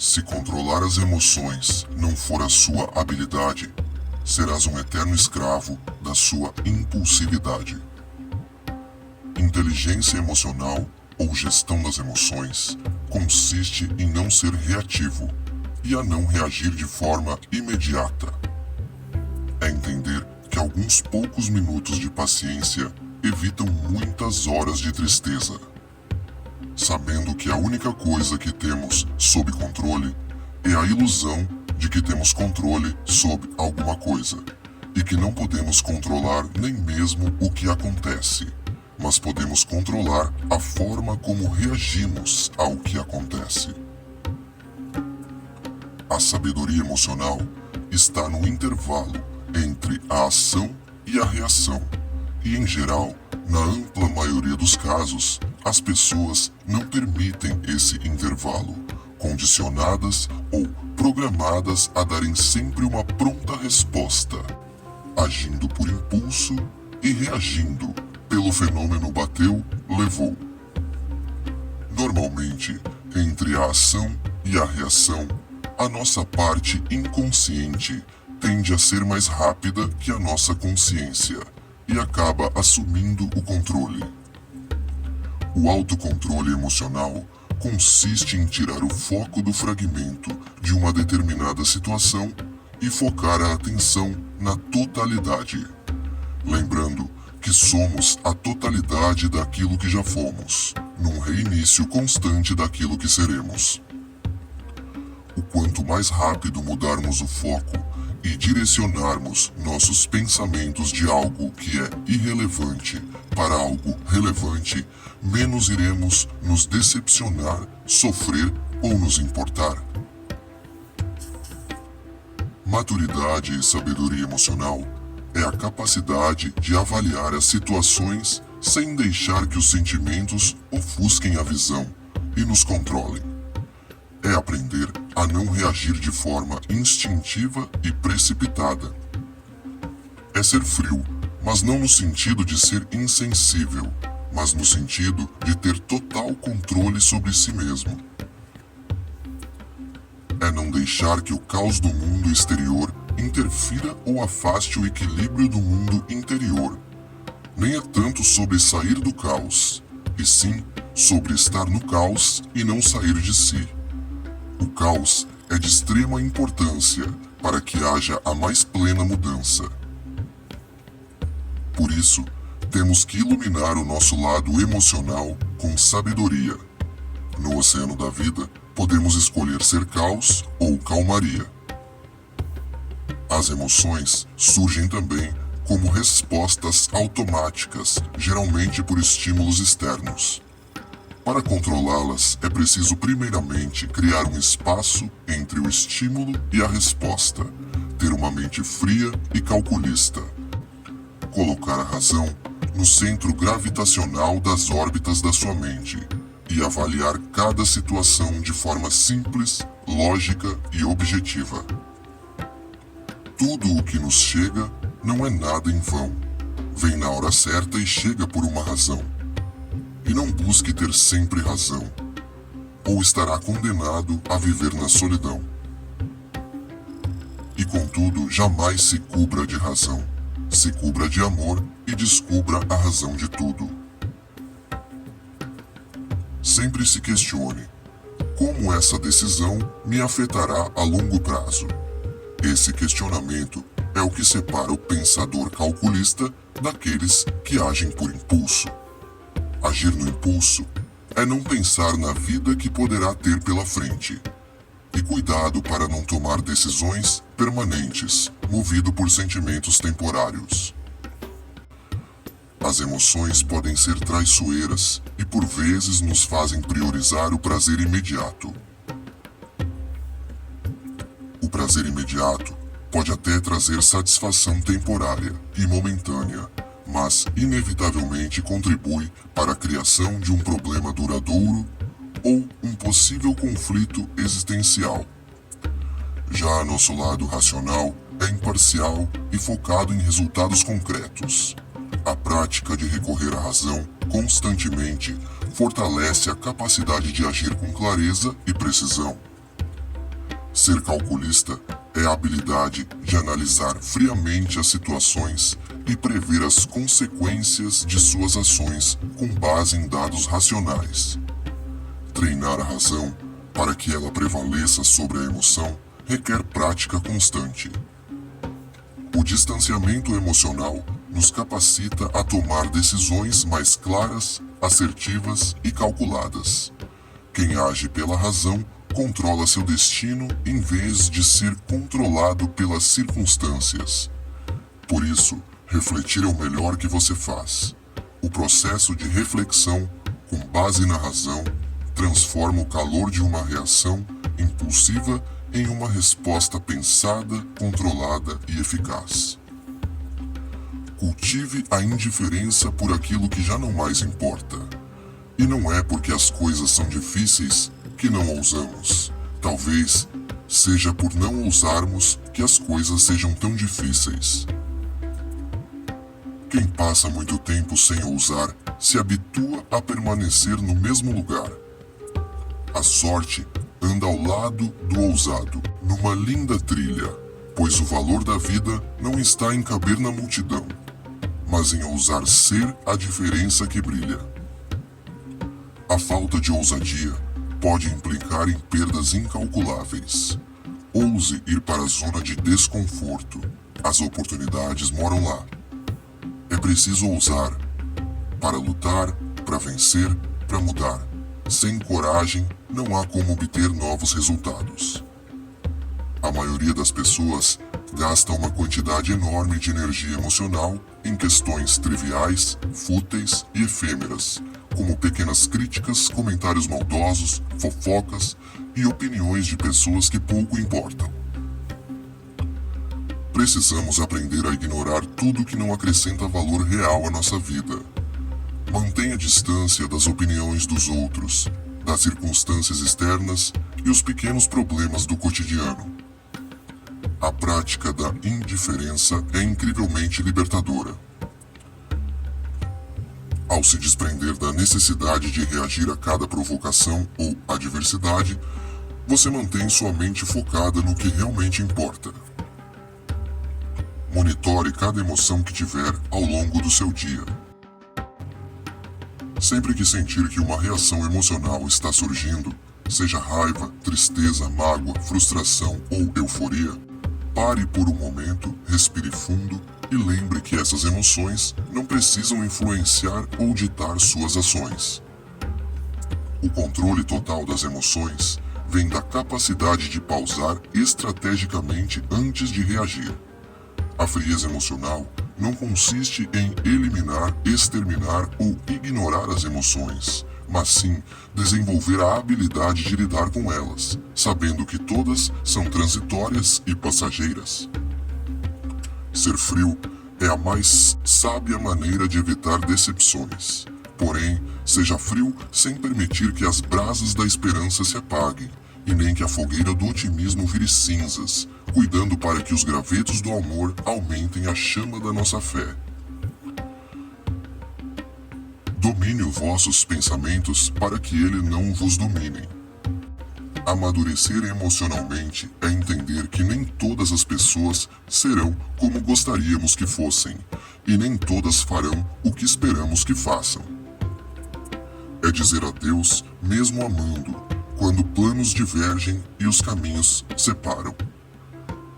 Se controlar as emoções não for a sua habilidade, serás um eterno escravo da sua impulsividade. Inteligência emocional ou gestão das emoções consiste em não ser reativo e a não reagir de forma imediata. É entender que alguns poucos minutos de paciência evitam muitas horas de tristeza. Sabendo que a única coisa que temos sob controle é a ilusão de que temos controle sobre alguma coisa, e que não podemos controlar nem mesmo o que acontece, mas podemos controlar a forma como reagimos ao que acontece. A sabedoria emocional está no intervalo entre a ação e a reação, e em geral, na ampla maioria dos casos, as pessoas não permitem esse intervalo, condicionadas ou programadas a darem sempre uma pronta resposta, agindo por impulso e reagindo pelo fenômeno bateu, levou. Normalmente, entre a ação e a reação, a nossa parte inconsciente tende a ser mais rápida que a nossa consciência e acaba assumindo o controle. O autocontrole emocional consiste em tirar o foco do fragmento de uma determinada situação e focar a atenção na totalidade, lembrando que somos a totalidade daquilo que já fomos, num reinício constante daquilo que seremos. O quanto mais rápido mudarmos o foco e direcionarmos nossos pensamentos de algo que é irrelevante para algo relevante, menos iremos nos decepcionar, sofrer ou nos importar. Maturidade e sabedoria emocional é a capacidade de avaliar as situações sem deixar que os sentimentos ofusquem a visão e nos controlem. É aprender a não reagir de forma instintiva e precipitada. É ser frio, mas não no sentido de ser insensível, mas no sentido de ter total controle sobre si mesmo. É não deixar que o caos do mundo exterior interfira ou afaste o equilíbrio do mundo interior. Nem é tanto sobre sair do caos, e sim sobre estar no caos e não sair de si. O caos é de extrema importância para que haja a mais plena mudança. Por isso, temos que iluminar o nosso lado emocional com sabedoria. No oceano da vida, podemos escolher ser caos ou calmaria. As emoções surgem também como respostas automáticas, geralmente por estímulos externos. Para controlá-las, é preciso primeiramente criar um espaço entre o estímulo e a resposta, ter uma mente fria e calculista, colocar a razão no centro gravitacional das órbitas da sua mente e avaliar cada situação de forma simples, lógica e objetiva. Tudo o que nos chega não é nada em vão, vem na hora certa e chega por uma razão. E não busque ter sempre razão, ou estará condenado a viver na solidão. E contudo, jamais se cubra de razão, se cubra de amor e descubra a razão de tudo. Sempre se questione: como essa decisão me afetará a longo prazo? Esse questionamento é o que separa o pensador calculista daqueles que agem por impulso. Agir no impulso é não pensar na vida que poderá ter pela frente. E cuidado para não tomar decisões permanentes, movido por sentimentos temporários. As emoções podem ser traiçoeiras e por vezes nos fazem priorizar o prazer imediato. O prazer imediato pode até trazer satisfação temporária e momentânea, mas inevitavelmente contribui para a criação de um problema duradouro ou um possível conflito existencial. Já nosso lado racional é imparcial e focado em resultados concretos. A prática de recorrer à razão constantemente fortalece a capacidade de agir com clareza e precisão. Ser calculista é a habilidade de analisar friamente as situações e prever as consequências de suas ações com base em dados racionais. Treinar a razão para que ela prevaleça sobre a emoção requer prática constante. O distanciamento emocional nos capacita a tomar decisões mais claras, assertivas e calculadas. Quem age pela razão controla seu destino em vez de ser controlado pelas circunstâncias. Por isso, refletir é o melhor que você faz. O processo de reflexão, com base na razão, transforma o calor de uma reação impulsiva em uma resposta pensada, controlada e eficaz. Cultive a indiferença por aquilo que já não mais importa. E não é porque as coisas são difíceis que não ousamos. Talvez seja por não ousarmos que as coisas sejam tão difíceis. Quem passa muito tempo sem ousar se habitua a permanecer no mesmo lugar. A sorte anda ao lado do ousado, numa linda trilha, pois o valor da vida não está em caber na multidão, mas em ousar ser a diferença que brilha. A falta de ousadia pode implicar em perdas incalculáveis. Ouse ir para a zona de desconforto. As oportunidades moram lá. É preciso ousar para lutar, para vencer, para mudar. Sem coragem, não há como obter novos resultados. A maioria das pessoas gasta uma quantidade enorme de energia emocional em questões triviais, fúteis e efêmeras, como pequenas críticas, comentários maldosos, fofocas e opiniões de pessoas que pouco importam. Precisamos aprender a ignorar tudo que não acrescenta valor real à nossa vida. Mantenha distância das opiniões dos outros, das circunstâncias externas e os pequenos problemas do cotidiano. A prática da indiferença é incrivelmente libertadora. Ao se desprender da necessidade de reagir a cada provocação ou adversidade, você mantém sua mente focada no que realmente importa. Monitore cada emoção que tiver ao longo do seu dia. Sempre que sentir que uma reação emocional está surgindo, seja raiva, tristeza, mágoa, frustração ou euforia, pare por um momento, respire fundo e lembre que essas emoções não precisam influenciar ou ditar suas ações. O controle total das emoções vem da capacidade de pausar estrategicamente antes de reagir. A frieza emocional não consiste em eliminar, exterminar ou ignorar as emoções, mas sim desenvolver a habilidade de lidar com elas, sabendo que todas são transitórias e passageiras. Ser frio é a mais sábia maneira de evitar decepções. Porém, seja frio sem permitir que as brasas da esperança se apaguem, e nem que a fogueira do otimismo vire cinzas, cuidando para que os gravetos do amor aumentem a chama da nossa fé. Domine os vossos pensamentos para que eles não vos dominem. Amadurecer emocionalmente é entender que nem todas as pessoas serão como gostaríamos que fossem, e nem todas farão o que esperamos que façam. É dizer adeus mesmo amando, quando planos divergem e os caminhos separam.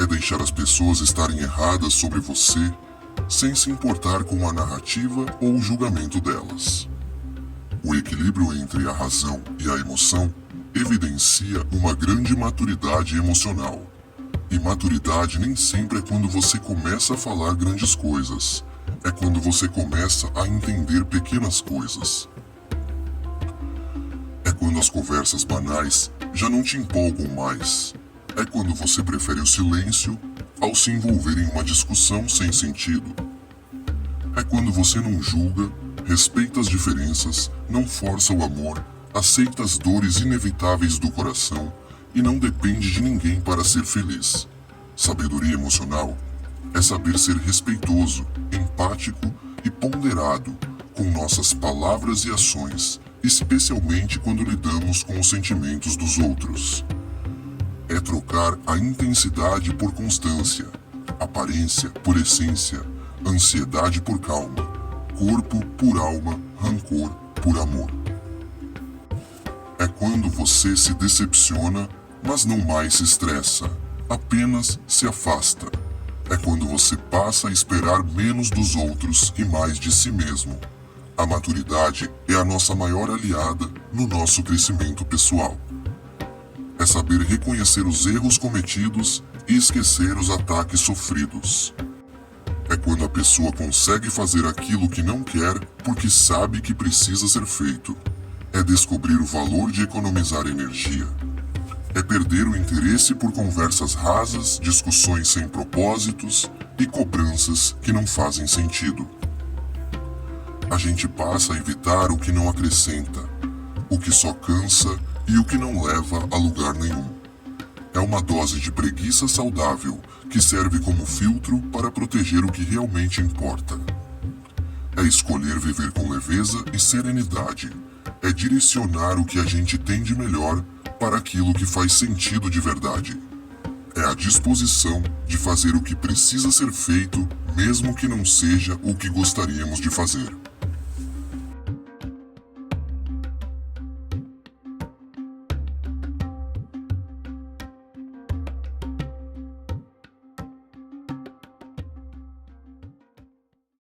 É deixar as pessoas estarem erradas sobre você, sem se importar com a narrativa ou o julgamento delas. O equilíbrio entre a razão e a emoção evidencia uma grande maturidade emocional. E maturidade nem sempre é quando você começa a falar grandes coisas, é quando você começa a entender pequenas coisas. É quando as conversas banais já não te empolgam mais. É quando você prefere o silêncio ao se envolver em uma discussão sem sentido. É quando você não julga, respeita as diferenças, não força o amor, aceita as dores inevitáveis do coração e não depende de ninguém para ser feliz. Sabedoria emocional é saber ser respeitoso, empático e ponderado com nossas palavras e ações, especialmente quando lidamos com os sentimentos dos outros. É trocar a intensidade por constância, aparência por essência, ansiedade por calma, corpo por alma, rancor por amor. É quando você se decepciona, mas não mais se estressa, apenas se afasta. É quando você passa a esperar menos dos outros e mais de si mesmo. A maturidade é a nossa maior aliada no nosso crescimento pessoal. É saber reconhecer os erros cometidos e esquecer os ataques sofridos. É quando a pessoa consegue fazer aquilo que não quer porque sabe que precisa ser feito. É descobrir o valor de economizar energia. É perder o interesse por conversas rasas, discussões sem propósitos e cobranças que não fazem sentido. A gente passa a evitar o que não acrescenta, o que só cansa e o que não leva a lugar nenhum. É uma dose de preguiça saudável que serve como filtro para proteger o que realmente importa. É escolher viver com leveza e serenidade. É direcionar o que a gente tem de melhor para aquilo que faz sentido de verdade. É a disposição de fazer o que precisa ser feito, mesmo que não seja o que gostaríamos de fazer.